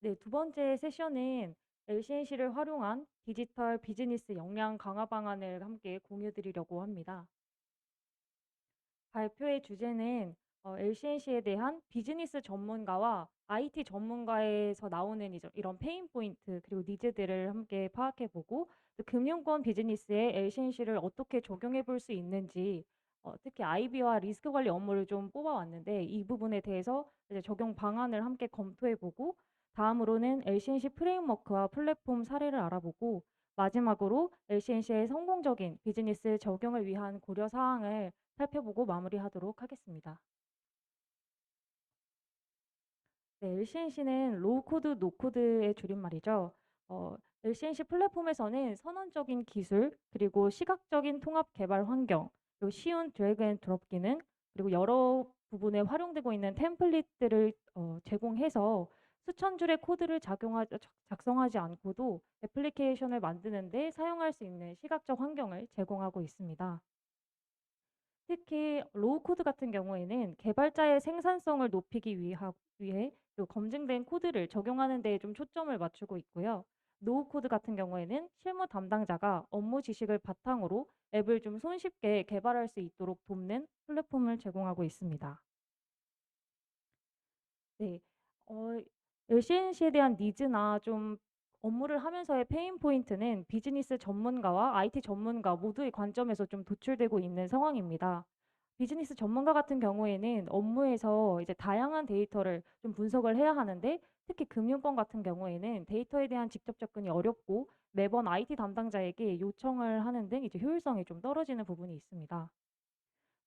네, 두 번째 세션은 LCNC를 활용한 디지털 비즈니스 역량 강화 방안을 함께 공유 드리려고 합니다. 발표의 주제는 LCNC에 대한 비즈니스 전문가와 IT 전문가에서 나오는 이런 페인 포인트 그리고 니즈들을 함께 파악해 보고 또 금융권 비즈니스에 LCNC를 어떻게 적용해 볼 수 있는지 특히 IB와 리스크 관리 업무를 좀 뽑아왔는데 이 부분에 대해서 이제 적용 방안을 함께 검토해 보고 다음으로는 LCNC 프레임워크와 플랫폼 사례를 알아보고 마지막으로 LCNC의 성공적인 비즈니스 적용을 위한 고려 사항을 살펴보고 마무리하도록 하겠습니다. 네, LCNC는 로우 코드, 노 코드의 줄임말이죠. LCNC 플랫폼에서는 선언적인 기술, 그리고 시각적인 통합 개발 환경, 그리고 쉬운 드래그 앤 드롭 기능, 그리고 여러 부분에 활용되고 있는 템플릿들을 제공해서 수천 줄의 코드를 작성하지 않고도 애플리케이션을 만드는 데 사용할 수 있는 시각적 환경을 제공하고 있습니다. 특히 로우 코드 같은 경우에는 개발자의 생산성을 높이기 위해 또 검증된 코드를 적용하는 데에 좀 초점을 맞추고 있고요. 노우 코드 같은 경우에는 실무 담당자가 업무 지식을 바탕으로 앱을 좀 손쉽게 개발할 수 있도록 돕는 플랫폼을 제공하고 있습니다. 네. 어 LCNC에 대한 니즈나 좀 업무를 하면서의 페인 포인트는 비즈니스 전문가와 IT 전문가 모두의 관점에서 좀 도출되고 있는 상황입니다. 비즈니스 전문가 같은 경우에는 업무에서 이제 다양한 데이터를 좀 분석을 해야 하는데 특히 금융권 같은 경우에는 데이터에 대한 직접 접근이 어렵고 매번 IT 담당자에게 요청을 하는 등 이제 효율성이 좀 떨어지는 부분이 있습니다.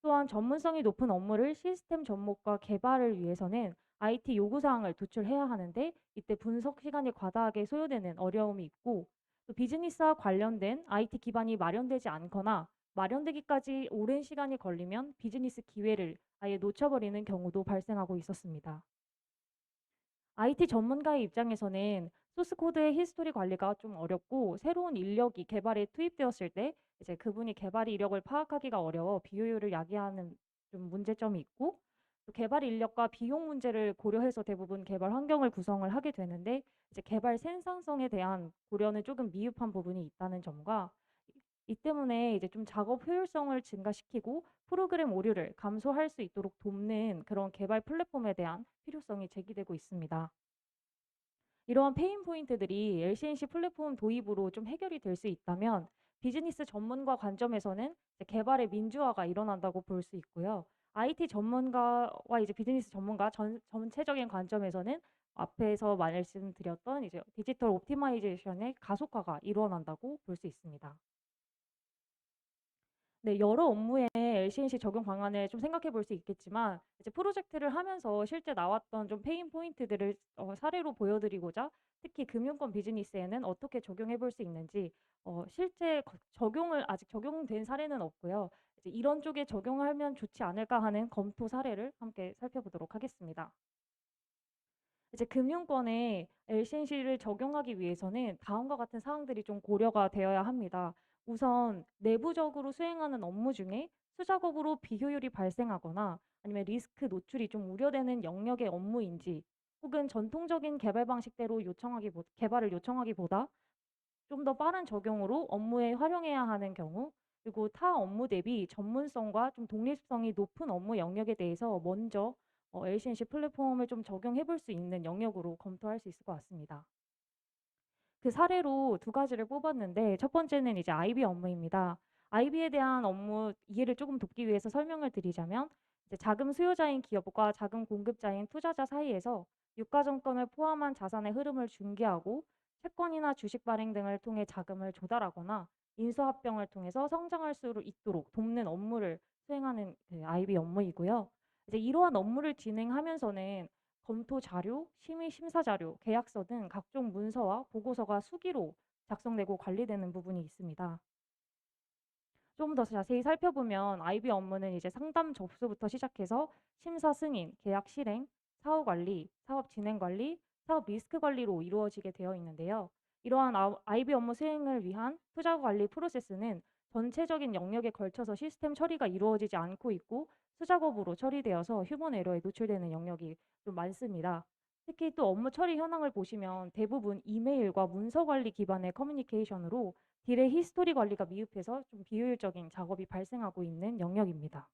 또한 전문성이 높은 업무를 시스템 접목과 개발을 위해서는 IT 요구사항을 도출해야 하는데 이때 분석 시간이 과다하게 소요되는 어려움이 있고 또 비즈니스와 관련된 IT 기반이 마련되지 않거나 마련되기까지 오랜 시간이 걸리면 비즈니스 기회를 아예 놓쳐버리는 경우도 발생하고 있었습니다. IT 전문가의 입장에서는 소스 코드의 히스토리 관리가 좀 어렵고 새로운 인력이 개발에 투입되었을 때 이제 그분이 개발 이력을 파악하기가 어려워 비효율을 야기하는 좀 문제점이 있고 또 개발 인력과 비용 문제를 고려해서 대부분 개발 환경을 구성을 하게 되는데 이제 개발 생산성에 대한 고려는 조금 미흡한 부분이 있다는 점과 이 때문에 이제 좀 작업 효율성을 증가시키고 프로그램 오류를 감소할 수 있도록 돕는 그런 개발 플랫폼에 대한 필요성이 제기되고 있습니다. 이러한 페인 포인트들이 LCNC 플랫폼 도입으로 좀 해결이 될 수 있다면 비즈니스 전문가 관점에서는 이제 개발의 민주화가 일어난다고 볼 수 있고요. IT 전문가와 이제 비즈니스 전문가 전체적인 관점에서는 앞에서 말씀드렸던 이제 디지털 옵티마이제이션의 가속화가 일어난다고 볼 수 있습니다. 네. 여러 업무에 LCNC 적용 방안을 좀 생각해 볼 수 있겠지만 이제 프로젝트를 하면서 실제 나왔던 좀 페인 포인트들을 사례로 보여 드리고자 특히 금융권 비즈니스에는 어떻게 적용해 볼 수 있는지 실제 적용을 아직 적용된 사례는 없고요. 이제 '이런 쪽에 적용하면 좋지 않을까.' 하는 검토 사례를 함께 살펴보도록 하겠습니다. 이제 금융권에 LCNC를 적용하기 위해서는 다음과 같은 사항들이 좀 고려가 되어야 합니다. 우선 내부적으로 수행하는 업무 중에 수작업으로 비효율이 발생하거나 아니면 리스크 노출이 좀 우려되는 영역의 업무인지 혹은 전통적인 개발 방식대로 개발을 요청하기보다 좀 더 빠른 적용으로 업무에 활용해야 하는 경우 그리고 타 업무 대비 전문성과 좀 독립성이 높은 업무 영역에 대해서 먼저 LCNC 플랫폼을 좀 적용해 볼 수 있는 영역으로 검토할 수 있을 것 같습니다. 그 사례로 두 가지를 뽑았는데 첫 번째는 이제 IB 업무입니다. IB에 대한 업무 이해를 조금 돕기 위해서 설명을 드리자면 이제 자금 수요자인 기업과 자금 공급자인 투자자 사이에서 유가증권을 포함한 자산의 흐름을 중개하고 채권이나 주식 발행 등을 통해 자금을 조달하거나 인수합병을 통해서 성장할 수 있도록 돕는 업무를 수행하는 그 IB 업무이고요. 이제 이러한 업무를 진행하면서는 검토 자료, 심의 심사 자료, 계약서 등 각종 문서와 보고서가 수기로 작성되고 관리되는 부분이 있습니다. 좀 더 자세히 살펴보면 IB 업무는 이제 상담 접수부터 시작해서 심사 승인, 계약 실행, 사후 관리, 사업 진행 관리, 사업 리스크 관리로 이루어지게 되어 있는데요. 이러한 IB 업무 수행을 위한 투자 관리 프로세스는 전체적인 영역에 걸쳐서 시스템 처리가 이루어지지 않고 있고 수작업으로 처리되어서 휴먼 에러에 노출되는 영역이 좀 많습니다. 특히 또 업무 처리 현황을 보시면 대부분 이메일과 문서 관리 기반의 커뮤니케이션으로 딜의 히스토리 관리가 미흡해서 좀 비효율적인 작업이 발생하고 있는 영역입니다.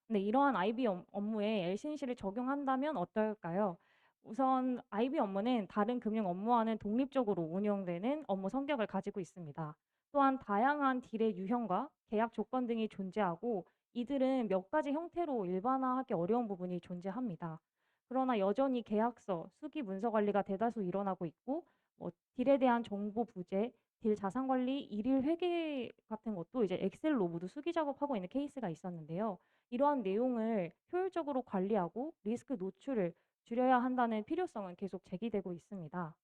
네, 이러한 IB 업무에 LCNC를 적용한다면 어떨까요? 우선 IB 업무는 다른 금융 업무와는 독립적으로 운영되는 업무 성격을 가지고 있습니다. 또한 다양한 딜의 유형과 계약 조건 등이 존재하고 이들은 몇 가지 형태로 일반화하기 어려운 부분이 존재합니다. 그러나 여전히 계약서, 수기 문서 관리가 대다수 일어나고 있고 딜에 대한 정보 부재, 딜 자산 관리, 일일 회계 같은 것도 이제 엑셀로 모두 수기 작업하고 있는 케이스가 있었는데요. 이러한 내용을 효율적으로 관리하고 리스크 노출을 줄여야 한다는 필요성은 계속 제기되고 있습니다.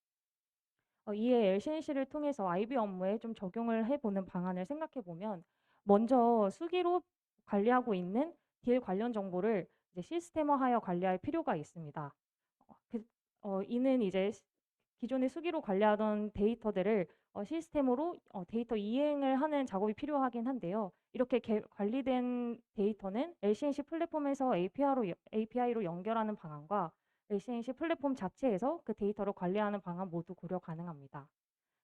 이에 LCNC를 통해서 IB 업무에 좀 적용을 해보는 방안을 생각해 보면 먼저 수기로 관리하고 있는 딜 관련 정보를 이제 시스템화하여 관리할 필요가 있습니다. 이는 이제 기존의 수기로 관리하던 데이터들을 시스템으로 데이터 이행을 하는 작업이 필요하긴 한데요. 이렇게 관리된 데이터는 LCNC 플랫폼에서 API로 연결하는 방안과 LCNC 플랫폼 자체에서 그 데이터를 관리하는 방안 모두 고려 가능합니다.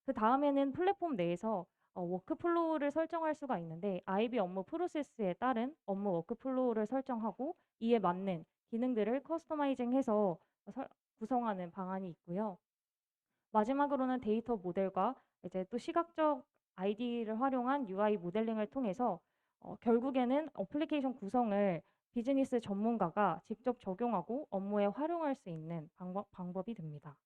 그 다음에는 플랫폼 내에서 워크플로우를 설정할 수가 있는데 IB 업무 프로세스에 따른 업무 워크플로우를 설정하고 이에 맞는 기능들을 커스터마이징해서 구성하는 방안이 있고요. 마지막으로는 데이터 모델과 이제 또 시각적 아이디를 활용한 UI 모델링을 통해서 결국에는 어플리케이션 구성을 비즈니스 전문가가 직접 적용하고 업무에 활용할 수 있는 방법이 됩니다.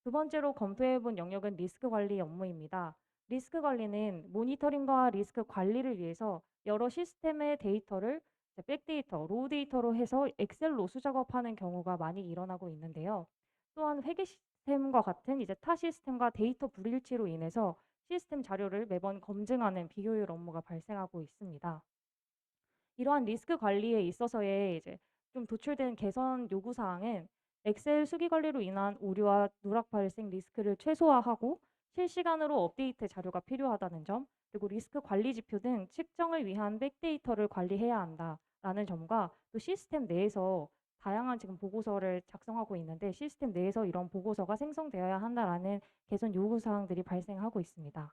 두 번째로 검토해 본 영역은 리스크 관리 업무입니다. 리스크 관리는 모니터링과 리스크 관리를 위해서 여러 시스템의 데이터를 백데이터, 로우 데이터로 해서 엑셀로 수작업하는 경우가 많이 일어나고 있는데요. 또한 회계 시스템과 같은 이제 타 시스템과 데이터 불일치로 인해서 시스템 자료를 매번 검증하는 비효율 업무가 발생하고 있습니다. 이러한 리스크 관리에 있어서의 이제 좀 도출된 개선 요구 사항은 엑셀 수기 관리로 인한 오류와 누락 발생 리스크를 최소화하고 실시간으로 업데이트 자료가 필요하다는 점, 그리고 리스크 관리 지표 등 측정을 위한 백데이터를 관리해야 한다라는 점과 또 시스템 내에서 다양한 지금 보고서를 작성하고 있는데 시스템 내에서 이런 보고서가 생성되어야 한다라는 개선 요구 사항들이 발생하고 있습니다.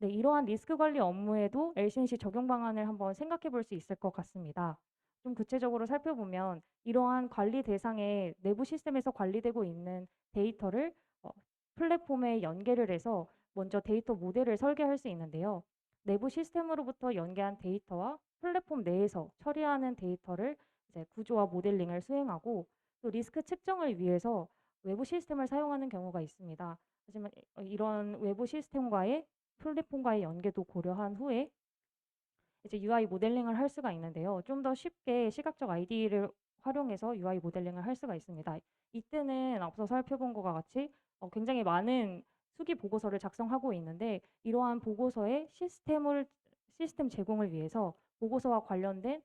네, 이러한 리스크 관리 업무에도 LCNC 적용 방안을 한번 생각해 볼 수 있을 것 같습니다. 좀 구체적으로 살펴보면 이러한 관리 대상의 내부 시스템에서 관리되고 있는 데이터를 어, 플랫폼에 연계를 해서 먼저 데이터 모델을 설계할 수 있는데요. 내부 시스템으로부터 연계한 데이터와 플랫폼 내에서 처리하는 데이터를 이제 구조화 모델링을 수행하고 또 리스크 측정을 위해서 외부 시스템을 사용하는 경우가 있습니다. 하지만 이런 외부 시스템과의 플랫폼과의 연계도 고려한 후에 이제 UI 모델링을 할 수가 있는데요. 좀 더 쉽게 시각적 아이디를 활용해서 UI 모델링을 할 수가 있습니다. 이때는 앞서 살펴본 것과 같이 굉장히 많은 수기 보고서를 작성하고 있는데 이러한 보고서의 시스템 제공을 위해서 보고서와 관련된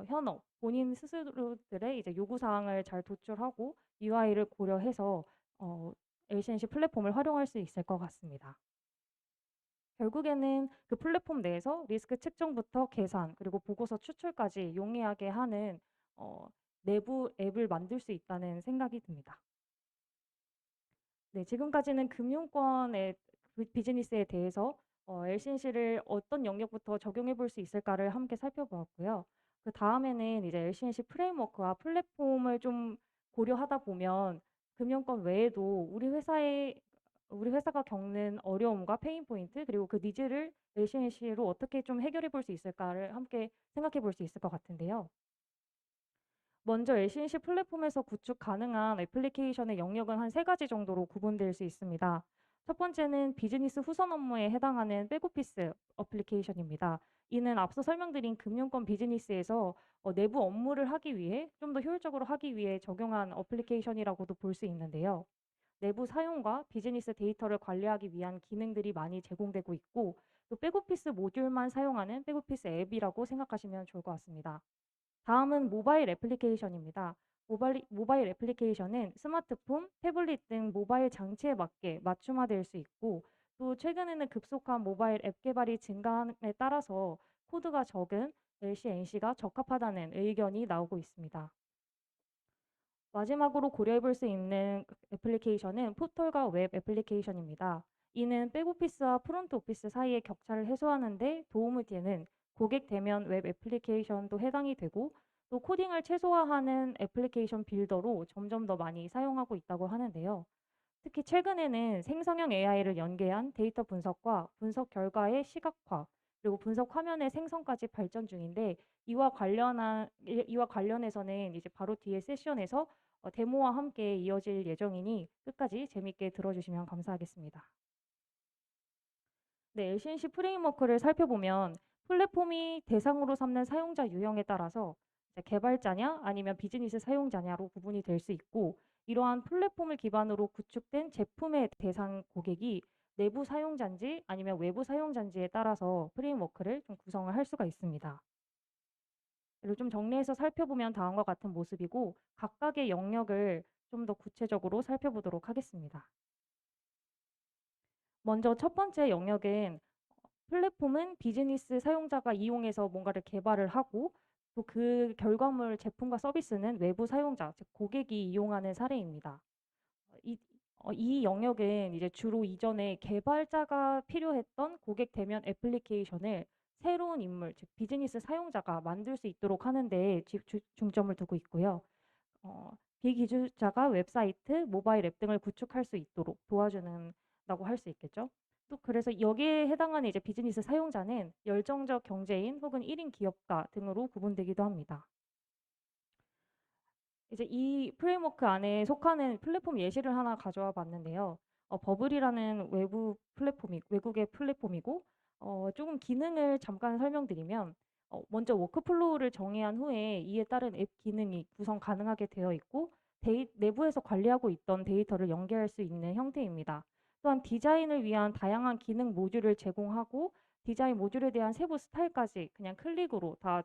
현업 본인 스스로들의 이제 요구 사항을 잘 도출하고 UI를 고려해서 LCNC 플랫폼을 활용할 수 있을 것 같습니다. 결국에는 그 플랫폼 내에서 리스크 측정부터 계산 그리고 보고서 추출까지 용이하게 하는 어 내부 앱을 만들 수 있다는 생각이 듭니다. 네, 지금까지는 금융권의 비즈니스에 대해서 LCNC를 어떤 영역부터 적용해 볼 수 있을까를 함께 살펴보았고요. 그다음에는 이제 LCNC 프레임워크와 플랫폼을 좀 고려하다 보면 금융권 외에도 우리 회사가 겪는 어려움과 페인 포인트 그리고 그 니즈를 LCNC로 어떻게 좀 해결해 볼 수 있을까를 함께 생각해 볼 수 있을 것 같은데요. 먼저 LCNC 플랫폼에서 구축 가능한 애플리케이션의 영역은 한 세 가지 정도로 구분될 수 있습니다. 첫 번째는 비즈니스 후선 업무에 해당하는 백오피스 어플리케이션입니다. 이는 앞서 설명드린 금융권 비즈니스에서 내부 업무를 하기 위해 좀 더 효율적으로 하기 위해 적용한 어플리케이션이라고도 볼 수 있는데요. 내부 사용과 비즈니스 데이터를 관리하기 위한 기능들이 많이 제공되고 있고 또 백오피스 모듈만 사용하는 백오피스 앱이라고 생각하시면 좋을 것 같습니다. 다음은 모바일 애플리케이션입니다. 모바일 애플리케이션은 스마트폰, 태블릿 등 모바일 장치에 맞게 맞춤화될 수 있고 또 최근에는 급속한 모바일 앱 개발이 증가함에 따라서 코드가 적은 LCNC가 적합하다는 의견이 나오고 있습니다. 마지막으로 고려해 볼 수 있는 애플리케이션은 포털과 웹 애플리케이션입니다. 이는 백오피스와 프론트 오피스 사이의 격차를 해소하는 데 도움을 되는 고객 대면 웹 애플리케이션도 해당이 되고, 또 코딩을 최소화하는 애플리케이션 빌더로 점점 더 많이 사용하고 있다고 하는데요. 특히 최근에는 생성형 AI를 연계한 데이터 분석과 분석 결과의 시각화, 그리고 분석 화면의 생성까지 발전 중인데, 이와 관련해서는 이제 바로 뒤에 세션에서 데모와 함께 이어질 예정이니 끝까지 재밌게 들어주시면 감사하겠습니다. 네, LCNC 프레임워크를 살펴보면 플랫폼이 대상으로 삼는 사용자 유형에 따라서 이제 개발자냐 아니면 비즈니스 사용자냐로 구분이 될 수 있고, 이러한 플랫폼을 기반으로 구축된 제품의 대상 고객이 내부 사용자인지 아니면 외부 사용자인지에 따라서 프레임워크를 좀 구성을 할 수가 있습니다. 그리고 좀 정리해서 살펴보면 다음과 같은 모습이고, 각각의 영역을 좀 더 구체적으로 살펴보도록 하겠습니다. 먼저 첫 번째 영역은 플랫폼은 비즈니스 사용자가 이용해서 뭔가를 개발을 하고, 또 그 결과물 제품과 서비스는 외부 사용자, 즉 고객이 이용하는 사례입니다. 이, 이 영역은 이제 주로 이전에 개발자가 필요했던 고객 대면 애플리케이션을 새로운 인물, 즉 비즈니스 사용자가 만들 수 있도록 하는 데 중점을 두고 있고요. 비기술자가 웹사이트, 모바일 앱 등을 구축할 수 있도록 도와주는다고 할 수 있겠죠. 또 그래서 여기에 해당하는 이제 비즈니스 사용자는 열정적 경제인 혹은 1인 기업가 등으로 구분되기도 합니다. 이제 이 프레임워크 안에 속하는 플랫폼 예시를 하나 가져와 봤는데요. 버블이라는 외국의 플랫폼이고, 조금 기능을 잠깐 설명드리면, 먼저 워크플로우를 정의한 후에 이에 따른 앱 기능이 구성 가능하게 되어 있고, 내부에서 관리하고 있던 데이터를 연계할 수 있는 형태입니다. 또한 디자인을 위한 다양한 기능 모듈을 제공하고, 디자인 모듈에 대한 세부 스타일까지 그냥 클릭으로 다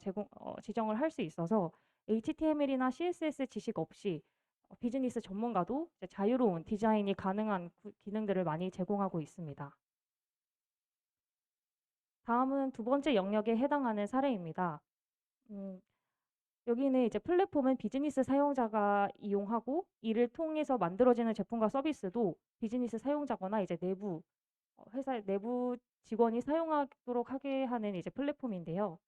지정을 할 수 있어서 HTML이나 CSS 지식 없이 비즈니스 전문가도 이제 자유로운 디자인이 가능한 기능들을 많이 제공하고 있습니다. 다음은 두 번째 영역에 해당하는 사례입니다. 음, 여기는 이제 플랫폼은 비즈니스 사용자가 이용하고, 이를 통해서 만들어지는 제품과 서비스도 비즈니스 사용자거나 이제 회사 내부 직원이 사용하도록 하게 하는 이제 플랫폼인데요.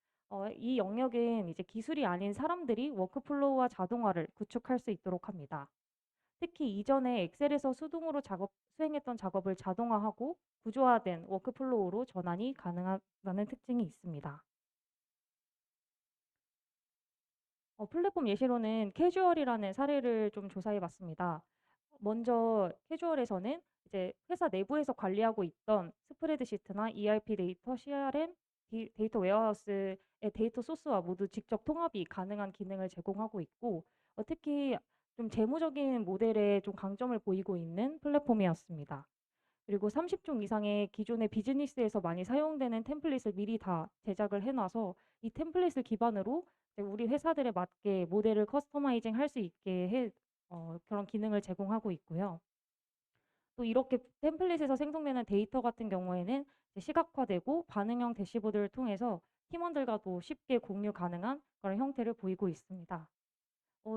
이 영역은 이제 기술이 아닌 사람들이 워크플로우와 자동화를 구축할 수 있도록 합니다. 특히 이전에 엑셀에서 수동으로 수행했던 작업을 자동화하고 구조화된 워크플로우로 전환이 가능하다는 특징이 있습니다. 플랫폼 예시로는 캐주얼이라는 사례를 좀 조사해 봤습니다. 먼저 캐주얼에서는 이제 회사 내부에서 관리하고 있던 스프레드시트나 ERP 데이터, CRM, 데이터 웨어하우스의 데이터 소스와 모두 직접 통합이 가능한 기능을 제공하고 있고, 특히 좀 재무적인 모델에 좀 강점을 보이고 있는 플랫폼이었습니다. 그리고 30종 이상의 기존의 비즈니스에서 많이 사용되는 템플릿을 미리 다 제작을 해놔서 이 템플릿을 기반으로 이제 우리 회사들에 맞게 모델을 커스터마이징 할 수 있게 그런 기능을 제공하고 있고요. 또 이렇게 템플릿에서 생성되는 데이터 같은 경우에는 이제 시각화되고 반응형 대시보드를 통해서 팀원들과도 쉽게 공유 가능한 그런 형태를 보이고 있습니다.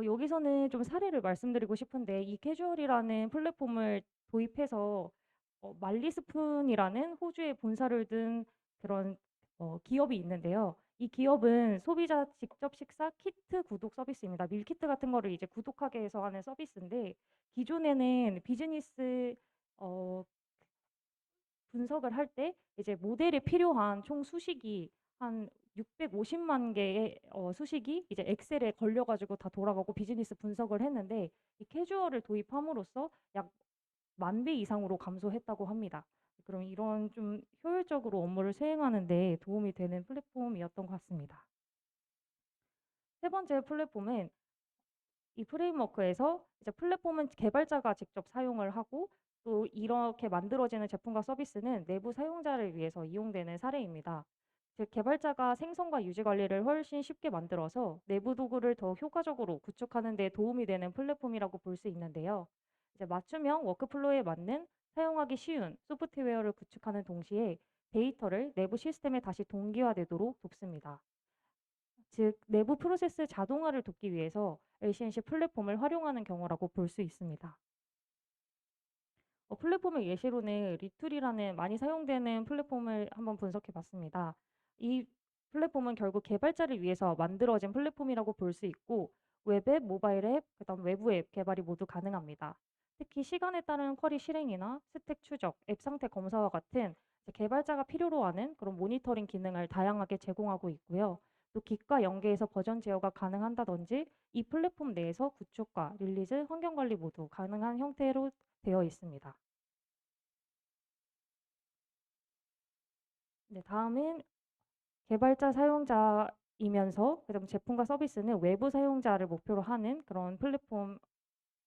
여기서는 좀 사례를 말씀드리고 싶은데, 이 캐주얼이라는 플랫폼을 도입해서 말리스푼이라는 호주에 본사를 둔 그런 기업이 있는데요. 이 기업은 소비자 직접 식사 키트 구독 서비스입니다. 밀키트 같은 거를 이제 구독하게 해서 하는 서비스인데, 기존에는 비즈니스 어, 분석을 할 때 이제 모델에 필요한 총 수식이 한 650만 개의 수식이 이제 엑셀에 걸려가지고 다 돌아가고 비즈니스 분석을 했는데, 이 캐주얼을 도입함으로써 약 10,000배 이상으로 감소했다고 합니다. 그럼 이런 좀 효율적으로 업무를 수행하는 데 도움이 되는 플랫폼이었던 것 같습니다. 세 번째 플랫폼은, 이 프레임워크에서 이제 플랫폼은 개발자가 직접 사용을 하고, 또 이렇게 만들어지는 제품과 서비스는 내부 사용자를 위해서 이용되는 사례입니다. 즉, 개발자가 생성과 유지 관리를 훨씬 쉽게 만들어서 내부 도구를 더 효과적으로 구축하는 데 도움이 되는 플랫폼이라고 볼 수 있는데요. 이제 맞춤형 워크플로우에 맞는 사용하기 쉬운 소프트웨어를 구축하는 동시에 데이터를 내부 시스템에 다시 동기화되도록 돕습니다. 즉 내부 프로세스 자동화를 돕기 위해서 LCNC 플랫폼을 활용하는 경우라고 볼 수 있습니다. 플랫폼의 예시로는 리툴이라는 많이 사용되는 플랫폼을 한번 분석해 봤습니다. 이 플랫폼은 결국 개발자를 위해서 만들어진 플랫폼이라고 볼 수 있고 웹앱, 모바일 앱, 그다음 외부 앱 개발이 모두 가능합니다. 특히 시간에 따른 쿼리 실행이나 스택 추적, 앱 상태 검사와 같은 이제 개발자가 필요로 하는 그런 모니터링 기능을 다양하게 제공하고 있고요. 또 깃과 연계해서 버전 제어가 가능한다든지 이 플랫폼 내에서 구축과 릴리즈, 환경 관리 모두 가능한 형태로 되어 있습니다. 네, 다음은 개발자 사용자이면서 그다음 제품과 서비스는 외부 사용자를 목표로 하는 그런 플랫폼에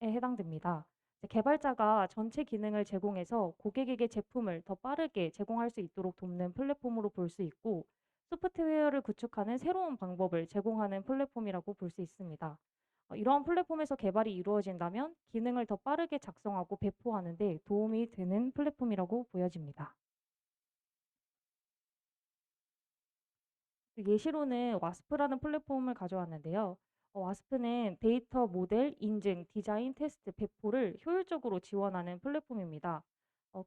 해당됩니다. 이제 개발자가 전체 기능을 제공해서 고객에게 제품을 더 빠르게 제공할 수 있도록 돕는 플랫폼으로 볼 수 있고 소프트웨어를 구축하는 새로운 방법을 제공하는 플랫폼이라고 볼 수 있습니다. 이러한 플랫폼에서 개발이 이루어진다면 기능을 더 빠르게 작성하고 배포하는 데 도움이 되는 플랫폼이라고 보여집니다. 그 예시로는 와스프라는 플랫폼을 가져왔는데요. 와스프는 데이터 모델, 인증, 디자인, 테스트, 배포를 효율적으로 지원하는 플랫폼입니다.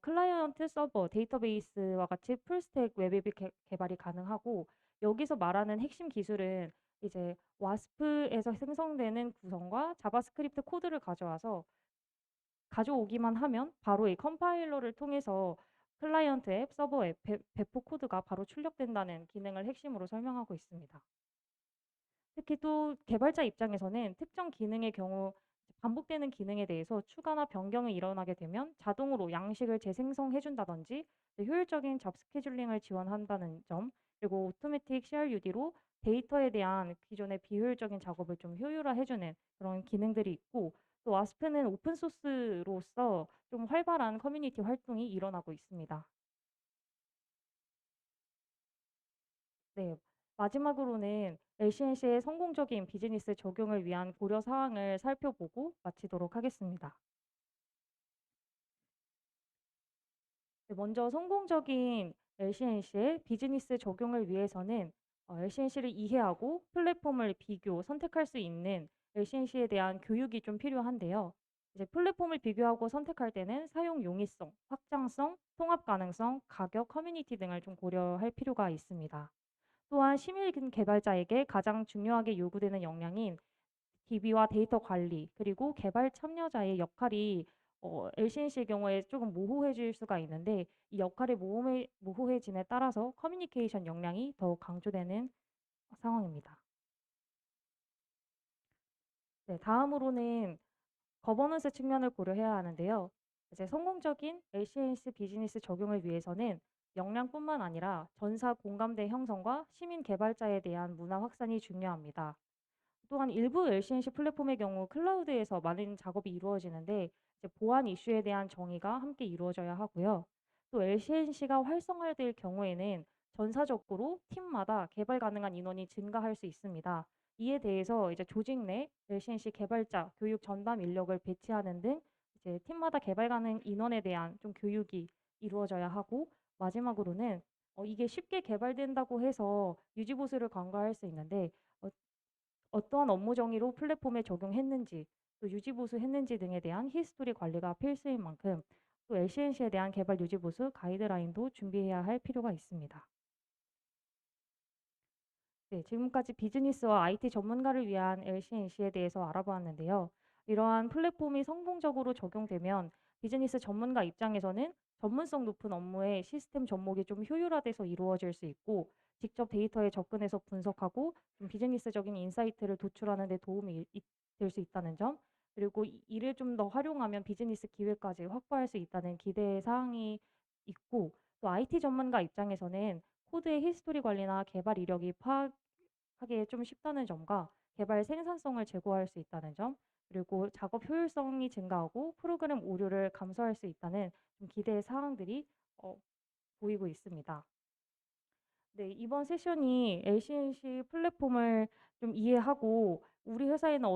클라이언트 서버, 데이터베이스와 같이 풀스택 웹앱이 개발이 가능하고 여기서 말하는 핵심 기술은 이제 와스프에서 생성되는 구성과 자바스크립트 코드를 가져오기만 하면 바로 이 컴파일러를 통해서 클라이언트 앱, 서버 앱, 배포 코드가 바로 출력된다는 기능을 핵심으로 설명하고 있습니다. 특히 또 개발자 입장에서는 특정 기능의 경우 반복되는 기능에 대해서 추가나 변경이 일어나게 되면 자동으로 양식을 재생성해 준다든지 효율적인 잡 스케줄링을 지원한다는 점, 그리고 오토매틱 CRUD로 데이터에 대한 기존의 비효율적인 작업을 좀 효율화해 주는 그런 기능들이 있고 또 와스프는 오픈 소스로서 좀 활발한 커뮤니티 활동이 일어나고 있습니다. 네. 마지막으로는 LCNC의 성공적인 비즈니스 적용을 위한 고려 사항을 살펴보고 마치도록 하겠습니다. 네, 먼저 성공적인 LCNC의 비즈니스 적용을 위해서는 LCNC를 이해하고 플랫폼을 비교, 선택할 수 있는 LCNC에 대한 교육이 좀 필요한데요. 이제 플랫폼을 비교하고 선택할 때는 사용 용이성, 확장성, 통합 가능성, 가격, 커뮤니티 등을 좀 고려할 필요가 있습니다. 또한 시민 개발자에게 가장 중요하게 요구되는 역량인 DB와 데이터 관리 그리고 개발 참여자의 역할이 LCNC의 경우에 조금 모호해질 수가 있는데 이 역할이 모호해짐에 따라서 커뮤니케이션 역량이 더욱 강조되는 상황입니다. 네, 다음으로는 거버넌스 측면을 고려해야 하는데요. 이제 성공적인 LCNC 비즈니스 적용을 위해서는 역량뿐만 아니라 전사 공감대 형성과 시민 개발자에 대한 문화 확산이 중요합니다. 또한 일부 LCNC 플랫폼의 경우 클라우드에서 많은 작업이 이루어지는데 이제 보안 이슈에 대한 정의가 함께 이루어져야 하고요. 또 LCNC가 활성화될 경우에는 전사적으로 팀마다 개발 가능한 인원이 증가할 수 있습니다. 이에 대해서 이제 조직 내 LCNC 개발자 교육 전담 인력을 배치하는 등 이제 팀마다 개발 가능 인원에 대한 좀 교육이 이루어져야 하고 마지막으로는 이게 쉽게 개발된다고 해서 유지보수를 간과할 수 있는데 어, 어떠한 업무 정의로 플랫폼에 적용했는지, 또 유지 보수했는지 등에 대한 히스토리 관리가 필수인 만큼 또 LCNC에 대한 개발 유지 보수 가이드라인도 준비해야 할 필요가 있습니다. 네, 지금까지 비즈니스와 IT 전문가를 위한 LCNC에 대해서 알아보았는데요. 이러한 플랫폼이 성공적으로 적용되면 비즈니스 전문가 입장에서는 전문성 높은 업무에 시스템 접목이 좀 효율화돼서 이루어질 수 있고 직접 데이터에 접근해서 분석하고 좀 비즈니스적인 인사이트를 도출하는 데 도움이 될 수 있다는 점, 그리고 이를 좀 더 활용하면 비즈니스 기회까지 확보할 수 있다는 기대 사항이 있고 또 IT 전문가 입장에서는 코드의 히스토리 관리나 개발 이력이 파악하기에 좀 쉽다는 점과 개발 생산성을 제고할 수 있다는 점, 그리고 작업 효율성이 증가하고 프로그램 오류를 감소할 수 있다는 좀 기대 사항들이 어, 보이고 있습니다. 네, 이번 세션이 LCNC 플랫폼을 좀 이해하고 우리 회사에는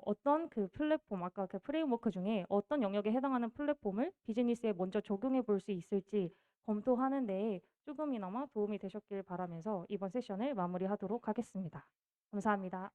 어떤 그 플랫폼, 아까 그 프레임워크 중에 어떤 영역에 해당하는 플랫폼을 비즈니스에 먼저 적용해 볼 수 있을지 검토하는 데 조금이나마 도움이 되셨길 바라면서 이번 세션을 마무리하도록 하겠습니다. 감사합니다.